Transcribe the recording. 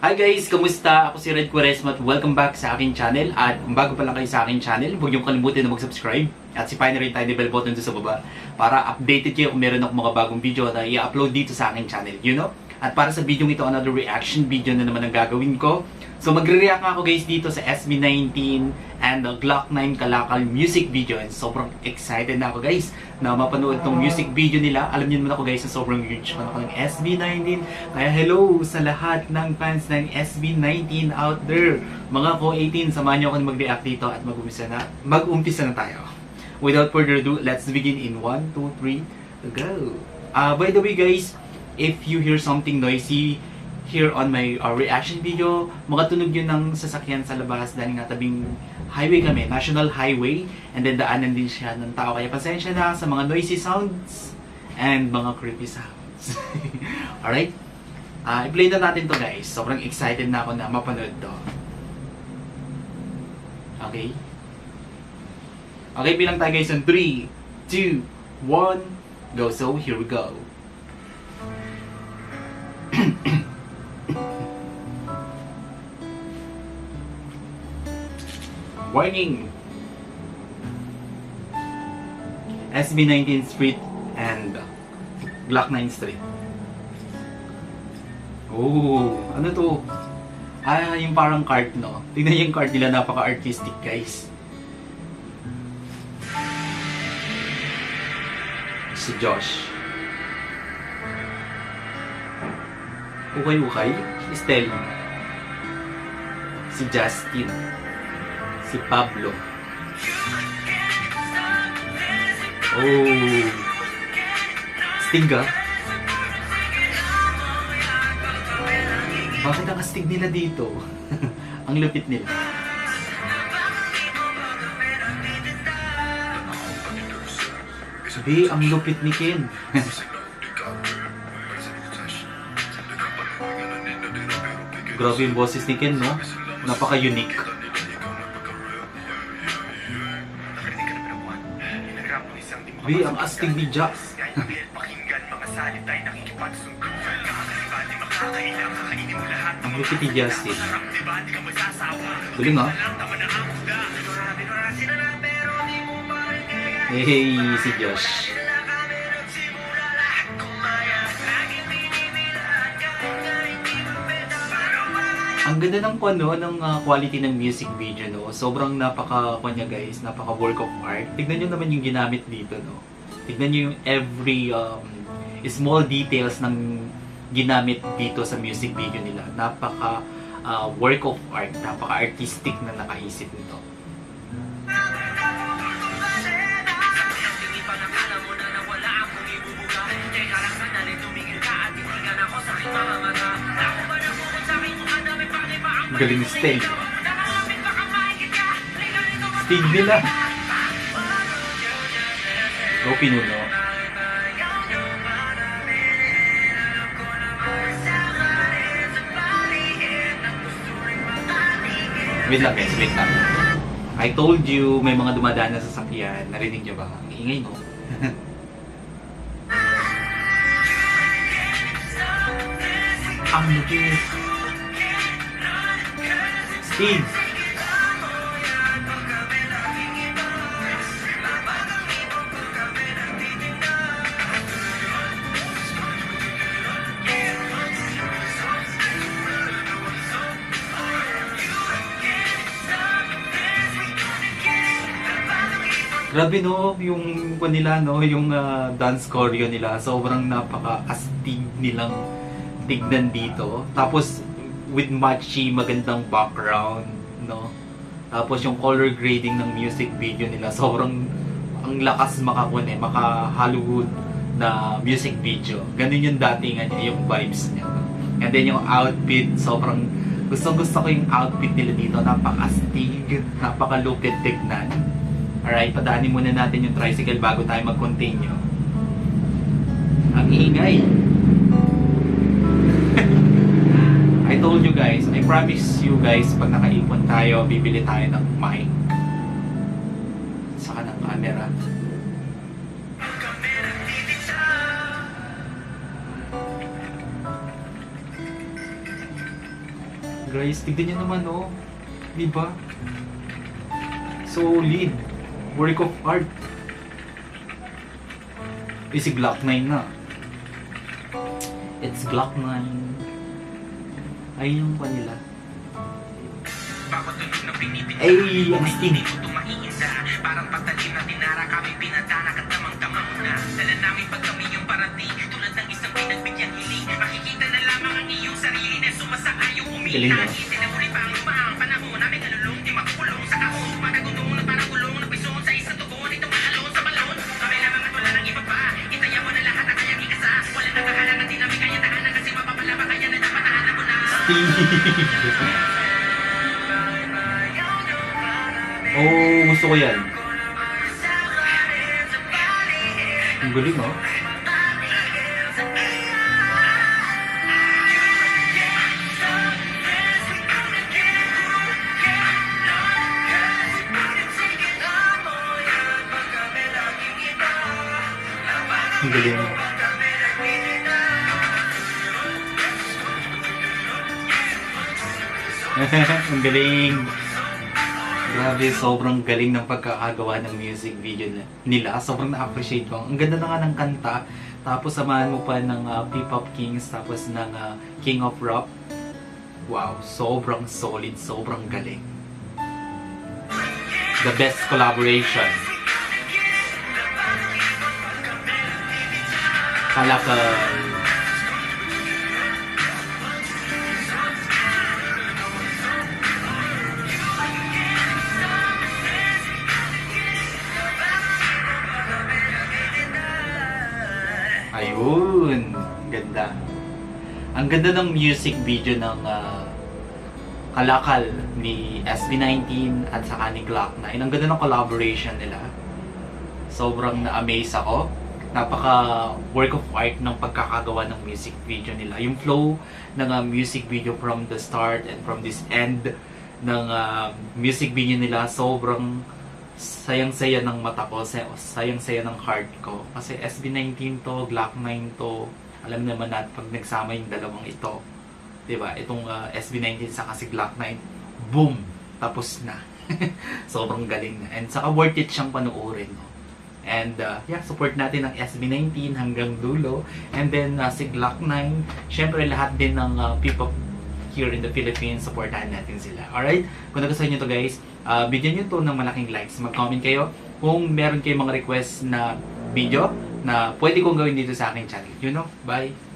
Hi guys! Kamusta? Ako si Red Quaresma at welcome back sa aking channel. At kung bago pa lang kayo sa aking channel, huwag niyong kalimutan na mag-subscribe at sipain na rin tayo ng bell button doon sa baba para updated kayo kung meron akong mga bagong video na i-upload dito sa aking channel. You know? At para sa video ito, another reaction video na naman ang gagawin ko. So magre-react ako guys dito sa SB19 and the Glock 9 Kalakal music video. And sobrang excited na ako guys na mapanood tong music video nila. Alam niyo naman ako guys na sobrang huge fan ako ng SB19. Kaya hello sa lahat ng fans ng SB19 out there. Mga ko-18, samahan niyo ako na mag-react dito at mag-umpisa na tayo. Without further ado, let's begin in 1, 2, 3, go! By the way guys, if you hear something noisy here on my reaction video, makatunog yun ng sasakyan sa labas dahil nga tabing highway kami, national highway, and then daanan din siya ng tao. Kaya pasensya na sa mga noisy sounds and mga creepy sounds. Alright? I-play na natin to guys. Sobrang excited na ako na mapanood to. Okay? Okay, bilang tayo guys ng 3, 2, 1, go. So, here we go. Warning! SB19 Street and Glock 9 Street. Oh, ano to? Yung parang cart, no? Tingnan yung cart nila, napaka-artistic, guys. Si Josh. Ukay-ukay. Estel. Si Justin. Si Pablo. Oh. Sting ah. Bakit ang astig nila dito? Ang lupit nila. Sabi, ang lupit ni Ken. Grabe yung boses ni Ken, no? Napaka-unique. Bi, ang astig ni Jack. Ang lupit ni Justin. Galing ha? Hey, si Josh. Ang ganda ng quality ng music video, no? Sobrang napaka-kanya guys, napaka-work of art. Tignan nyo naman yung ginamit dito, no? Tignan nyo yung every small details ng ginamit dito sa music video nila. Napaka-work of art, napaka-artistic na nakaisip nito. Galing ni Sting. Sting nila. Go Pinuno. Wait lang guys, wait lang. I told you may mga dumadaan na sasakyan. Narinig nyo ba? Ang ingay no? Ang lupit. Steve. Grabe no, yung nila no, yung dance choreo nila, sobrang napaka-astig nilang tignan dito. Tapos with matchy, magandang background, no? Tapos yung color grading ng music video nila, sobrang ang lakas maka-Hollywood na music video. Ganun yung datingan niya, yung vibes niya. No? And then yung outfit, sobrang gustong-gusto ko yung outfit nila dito. Napaka-astig, napaka-lupit tignan. Alright, padaanin muna natin yung tricycle bago tayo mag-continue. Ang ingay! I told you guys, I promise you guys, pag nakaipon tayo, bibili tayo ng mic. Saka ng camera. Guys, tignan nyo naman, oh. Diba? Solid. Work of art. Si Glock 9 na. It's Glock 9. Ayun yung kanila. Ay, ang sting. Parang patalim na tinara kami pinatanak at damang-damang na. Dala namin pag kami yung parating tulad ng isang pinagbigyan hiling. Makikita na lamang ang iyong sarili na sumasaayo Galing, no? umiitan. Tinamuri pa ang umaang panahon namin nalulong. Di makukulong sa kahon. Tumatagundong na parang gulong. Nagpison sa isang tugon. Ito maalon sa balon. Kami lamang at wala nang iba pa. Itaya mo na lahat ang kayang ikasa. Wala nang kakalangan din namin kaya tahanan. Kasi mapapala pa kaya na dapat tahanan mo na. Oh, gusto ko yan. Ang galing, oh. Ang galing. Ang galing. Grabe, sobrang galing ng pagkakagawa ng music video nila. Sobrang na-appreciate ko. Ang ganda na nga ng kanta. Tapos samahan mo pa ng P-Pop Kings, tapos ng King of Rock. Wow, sobrang solid, sobrang galing. The best collaboration. Kalakal. Ayun, ganda. Ang ganda ng music video ng Kalakal ni SB19 at saka ni Glock 9. Ang ganda ng collaboration nila. Sobrang na-amaze ako. Napaka work of art ng pagkakagawa ng music video nila. Yung flow ng music video from the start and from this end ng music video nila, sobrang sayang-saya ng mata ko, sayang-saya ng heart ko. Kasi SB19 to, Glock 9 to, alam naman natin pag nagsama yung dalawang ito, diba? Itong SB19 sa kasi Glock 9, boom! Tapos na. Sobrang galing na. And saka worth it siyang panoorin, no? And yeah, support natin ang SB19 hanggang dulo. And then si Glock 9, syempre lahat din ng people here in the Philippines, supportahan natin sila. Alright? Kung nagustuhan nyo to guys, bigyan nyo to ng malaking likes. Mag-comment kayo kung meron kayong mga request na video na pwede kong gawin dito sa aking channel. You know? Bye!